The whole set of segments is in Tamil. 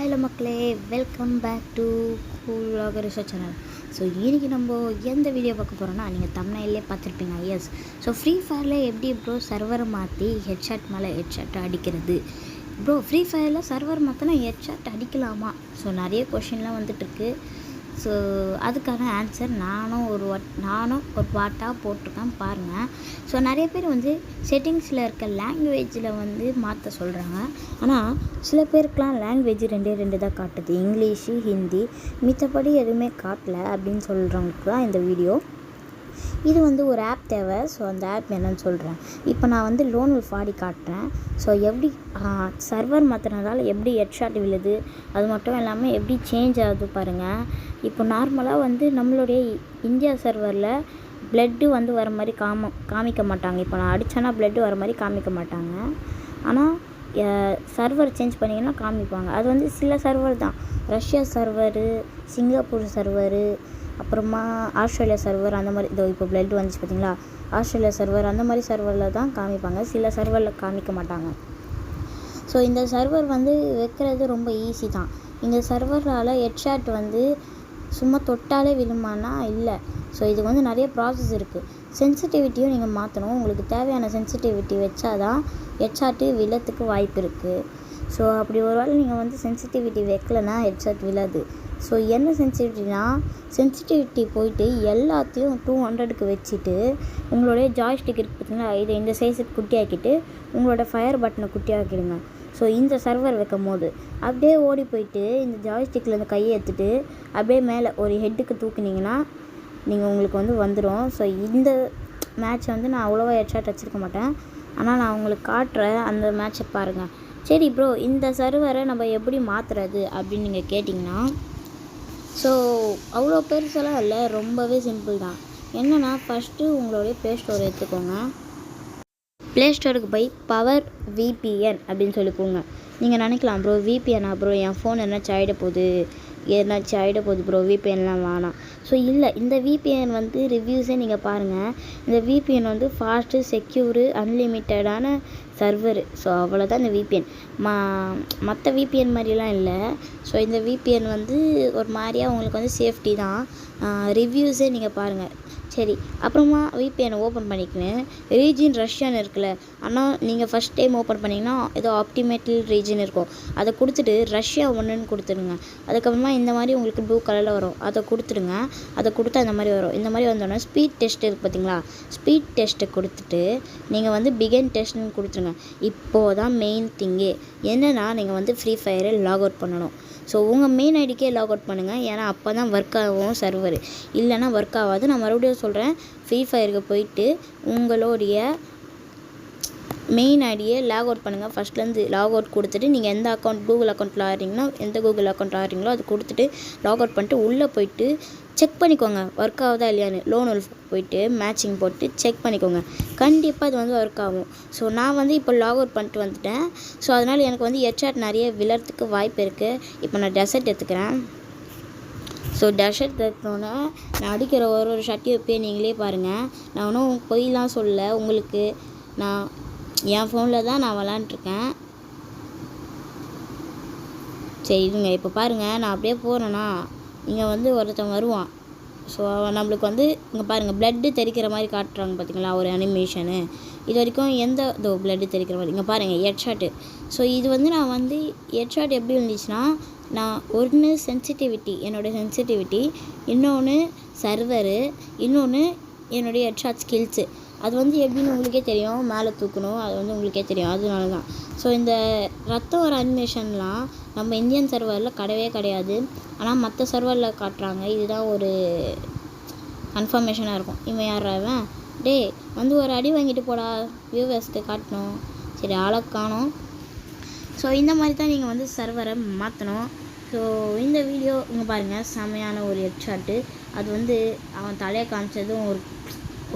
ஹலோ மக்களே, welcome back to cool vlogger research channel. So இன்றைக்கி நம்ம எந்த வீடியோ பார்க்க போகிறோன்னா, நீங்கள் தம்ப்நெயிலே பார்த்துருப்பீங்க. எஸ், ஸோ ஃப்ரீ ஃபயரில் எப்படி ப்ரோ சர்வரை மாற்றி ஹெட்ஷாட் மேலே ஹெட்ஷாட் அடிக்கிறது? ப்ரோ ஃப்ரீ ஃபயரில் சர்வர் மாற்றினா ஹெட்ஷாட் அடிக்கலாமா? ஸோ நிறைய கொஷின்லாம் வந்துட்டுருக்கு. ஸோ அதுக்கான ஆன்சர் நானும் ஒரு பாட்டாக போட்டிருக்கேன் பாருங்கள். ஸோ நிறைய பேர் வந்து செட்டிங்ஸில் இருக்க லாங்குவேஜில் வந்து மாற்ற சொல்கிறாங்க. ஆனால் சில பேருக்கெலாம் லாங்குவேஜ் ரெண்டு தான் காட்டுது, இங்கிலீஷு, ஹிந்தி, மித்தபடி எதுவுமே காட்டல அப்படின்னு சொல்கிறவங்களுக்கு தான் இந்த வீடியோ. இது வந்து ஒரு ஆப் தேவை. ஸோ அந்த ஆப் என்னன்னு சொல்கிறேன். இப்போ நான் வந்து லோன் உல்ஃப் ஆடி காட்டுறேன். ஸோ எப்படி சர்வர் மாற்றினதால் எப்படி ஹெட்ஷாட் விழுது, அது மட்டும் இல்லாமல் எப்படி சேஞ்ச் ஆகுது பாருங்கள். இப்போ நார்மலாக வந்து நம்மளுடைய இந்தியா சர்வரில் ப்ளட்டு வந்து வர மாதிரி காமிக்க மாட்டாங்க. இப்போ நான் அடித்தேன்னா ப்ளட்டு வர மாதிரி காமிக்க மாட்டாங்க. ஆனால் சர்வர் சேஞ்ச் பண்ணிங்கன்னா காமிப்பாங்க. அது வந்து சில சர்வர் தான், ரஷ்யா சர்வரு, சிங்கப்பூர் சர்வரு, அப்புறமா ஆஸ்திரேலியா சர்வர், அந்த மாதிரி. இதோ இப்போ ப்ளட் வந்துச்சு பார்த்தீங்களா, ஆஸ்திரேலியா சர்வர், அந்த மாதிரி சர்வரில் தான் காமிப்பாங்க, சில சர்வரில் காமிக்க மாட்டாங்க. ஸோ இந்த சர்வர் வந்து வைக்கிறது ரொம்ப ஈஸி தான். இந்த சர்வரால் ஹெட்ஷாட் வந்து சும்மா தொட்டாலே விழுமானா இல்லை. ஸோ இதுக்கு வந்து நிறைய ப்ராசஸ் இருக்குது. சென்சிட்டிவிட்டியும் நீங்கள் மாற்றணும். உங்களுக்கு தேவையான சென்சிட்டிவிட்டி வச்சா தான் ஹெட்ஷாட்டு விழத்துக்கு வாய்ப்பு இருக்குது. ஸோ அப்படி ஒரு வேளை நீங்கள் வந்து சென்சிட்டிவிட்டி வைக்கலைன்னா ஹெட்ஷாட் விழாது. ஸோ என்ன சென்சிட்டிவிட்டி போயிட்டு எல்லாத்தையும் 200க்கு வச்சுட்டு உங்களுடைய ஜாய்ஸ்டிக் இருக்குது பார்த்தீங்களா, இதை இந்த சைஸுக்கு குட்டியாக்கிட்டு உங்களோட ஃபயர் பட்டனை குட்டியாக்கிடுங்க. ஸோ இந்த சர்வர் வைக்கும் போது அப்படியே ஓடி போயிட்டு இந்த ஜாய்ஸ்டிக்கில் இந்த கையை எடுத்துகிட்டு அப்படியே மேலே ஒரு ஹெட்டுக்கு தூக்குனிங்கன்னா உங்களுக்கு வந்து வந்துடும். ஸோ இந்த மேட்ச் வந்து நான் அவ்வளோவா ஹெட்ஷாட் வச்சுருக்க மாட்டேன், ஆனால் நான் உங்களுக்கு காட்டுறேன், அந்த மேட்சை பாருங்கள். சரி ப்ரோ, இந்த சர்வரை நம்ம எப்படி மாற்றுறது அப்படின்னு நீங்கள் கேட்டிங்கன்னா, ஸோ அவ்வளோ பெருசெல்லாம் இல்லை, ரொம்பவே சிம்பிள் தான். என்னென்னா ஃபஸ்ட்டு உங்களுடைய ப்ளே ஸ்டோர் எடுத்துக்கோங்க. ப்ளே ஸ்டோருக்கு போய் பவர் VPN அப்படின்னு சொல்லி போங்க. நீங்கள் நினைக்கலாம், ப்ரோ VPN ப்ரோ என் ஃபோன் என்னாச்சும் ஆகிட போகுது ப்ரோ, VPNலாம் வேணாம். ஸோ இல்லை, இந்த VPN வந்து ரிவ்யூஸே நீங்கள் பாருங்கள். இந்த VPN வந்து ஃபாஸ்ட்டு, செக்யூரு, அன்லிமிட்டடான சர்வரு. ஸோ அவ்வளோதான் இந்த VPN. மற்ற VPN மாதிரிலாம் இல்லை. ஸோ இந்த VPN வந்து ஒரு மாதிரியாக உங்களுக்கு வந்து சேஃப்டி தான். ரிவ்யூஸே நீங்கள் பாருங்கள். சரி, அப்புறமா VPN ஓப்பன் பண்ணிக்கின்னு ரீஜியன் ரஷ்யான்னு இருக்குல்ல, ஆனால் நீங்கள் ஃபஸ்ட் டைம் ஓப்பன் பண்ணிங்கன்னா ஏதோ ஆப்டிமேட்டல் ரீஜன் இருக்கும், அதை கொடுத்துட்டு ரஷ்யா 1ன்னு கொடுத்துடுங்க. அதுக்கப்புறமா இந்த மாதிரி உங்களுக்கு ப்ளூ கலரில் வரும், அதை கொடுத்துடுங்க. அதை கொடுத்தா இந்த மாதிரி வரும். இந்த மாதிரி வந்தோடனே ஸ்பீட் டெஸ்ட் இருக்குது பார்த்தீங்களா, ஸ்பீட் டெஸ்ட்டை கொடுத்துட்டு நீங்கள் வந்து பிகின் டெஸ்ட்னு கொடுத்துருங்க. இப்போது தான் மெயின் திங்கே என்னென்னா, நீங்கள் வந்து ஃப்ரீ ஃபயரை லாக் அவுட் பண்ணணும். ஸோ உங்கள் மெயின் ஐடிக்கே லாக் அவுட் பண்ணுங்கள், ஏன்னா அப்போ தான் ஒர்க் ஆகும் சர்வர், இல்லைன்னா ஒர்க் ஆகாது. நான் மறுபடியும் சொல்கிறேன், ஃப்ரீ ஃபயருக்கு போயிட்டு உங்களுடைய மெயின் ஐடியை லாக் அவுட் பண்ணுங்கள். ஃபஸ்ட்லேருந்து லாக் அவுட் கொடுத்துட்டு நீங்கள் எந்த அக்கௌண்ட், கூகுள் அக்கௌண்ட்டில் ஆடுறீங்கன்னா எந்த கூகுள் அக்கௌண்ட்டில் ஆடுறீங்களோ அது கொடுத்துட்டு லாக் அவுட் பண்ணிட்டு உள்ளே போயிட்டு செக் பண்ணிக்கோங்க ஒர்க் ஆகுதா இல்லையான்னு. லோன் உல்ஃப் போயிட்டு மேட்சிங் போட்டு செக் பண்ணிக்கோங்க, கண்டிப்பாக இது வந்து ஒர்க் ஆகும். ஸோ நான் வந்து இப்போ லாக் அவுட் பண்ணிட்டு வந்துட்டேன். ஸோ அதனால் எனக்கு வந்து ஹெட்ஷாட் நிறைய விழறதுக்கு வாய்ப்பு இருக்குது. இப்போ நான் டெசர்ட் எடுத்துக்கிறேன். ஸோ டெசர்ட் எடுத்தோன்னே நான் அடிக்கிற ஒரு ஷாட்டையும் இப்போயே நீங்களே பாருங்கள். நான் ஒன்றும் பொய்லாம் சொல்ல, உங்களுக்கு நான் என் ஃபோனில் தான் நான் விளாண்டுருக்கேன். சரி இருங்க, இப்போ பாருங்கள், நான் அப்படியே போகிறேன்னா இங்கே வந்து ஒருத்தன் வருவான். ஸோ நம்மளுக்கு வந்து இங்கே பாருங்கள், ப்ளட்டு தெறிக்கிற மாதிரி காட்டுறாங்க பார்த்தீங்களா ஒரு அனிமேஷனு. இது வரைக்கும் ப்ளட்டு தெறிக்கிற மாதிரி இங்கே பாருங்கள் ஹெட்ஷாட்டு. ஸோ இது வந்து நான் வந்து ஹெட்ஷாட் எப்படி இருந்துச்சுன்னா, நான் ஒன்று சென்சிட்டிவிட்டி, என்னோடய சென்சிட்டிவிட்டி, இன்னொன்று சர்வரு, இன்னொன்று என்னுடைய ஹெட்ஷாட் ஸ்கில்ஸு. அது வந்து எப்படின்னு உங்களுக்கே தெரியும், மேலே தூக்கணும், அது வந்து உங்களுக்கே தெரியும், அதனால தான். ஸோ இந்த ரத்தம் வர அனிமேஷன்லாம் நம்ம இந்தியன் சர்வரில் கிடையாது, ஆனால் மற்ற சர்வரில் காட்டுறாங்க. இதுதான் ஒரு கன்ஃபர்மேஷனாக இருக்கும். இவன் யாராவன் டே வந்து ஒரு அடி வாங்கிட்டு போடா, வியூவர்ஸ்க்கு காட்டணும். சரி, ஆளை காணோம். ஸோ இந்த மாதிரி தான் நீங்கள் வந்து சர்வரை மாற்றணும். ஸோ இந்த வீடியோ இங்கே பாருங்கள், செமையான ஒரு ஹெட்ஷாட்டு. அது வந்து அவன் தலையை காமிச்சதும்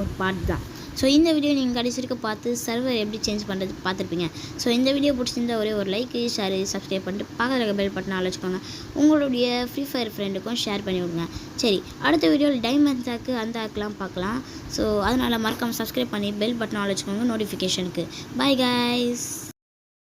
ஒரு பாட்டு தான். ஸோ இந்த வீடியோ நீங்கள் கடைசி வரைக்கும் பார்த்து சர்வர் எப்படி சேஞ்ச் பண்ணுறது பார்த்துருப்பீங்க. ஸோ இந்த வீடியோ பிடிச்சிருந்தா ஒரு லைக், ஷேர், சப்ஸ்கிரைப் பண்ணிட்டு பக்கத்தில் பெல் பட்டனை அழைச்சிக்கோங்க. உங்களுடைய ஃப்ரீ ஃபயர் ஃப்ரெண்டுக்கும் ஷேர் பண்ணி விடுங்க. சரி, அடுத்த வீடியோவில் டைமண்ட் ஆக்கு அந்த ஆக்கெலாம் பார்க்கலாம். ஸோ அதனால் மறக்காமல் சப்ஸ்கிரைப் பண்ணி பெல் பட்டனை அழைச்சிக்கோங்க நோட்டிஃபிகேஷனுக்கு. Bye guys.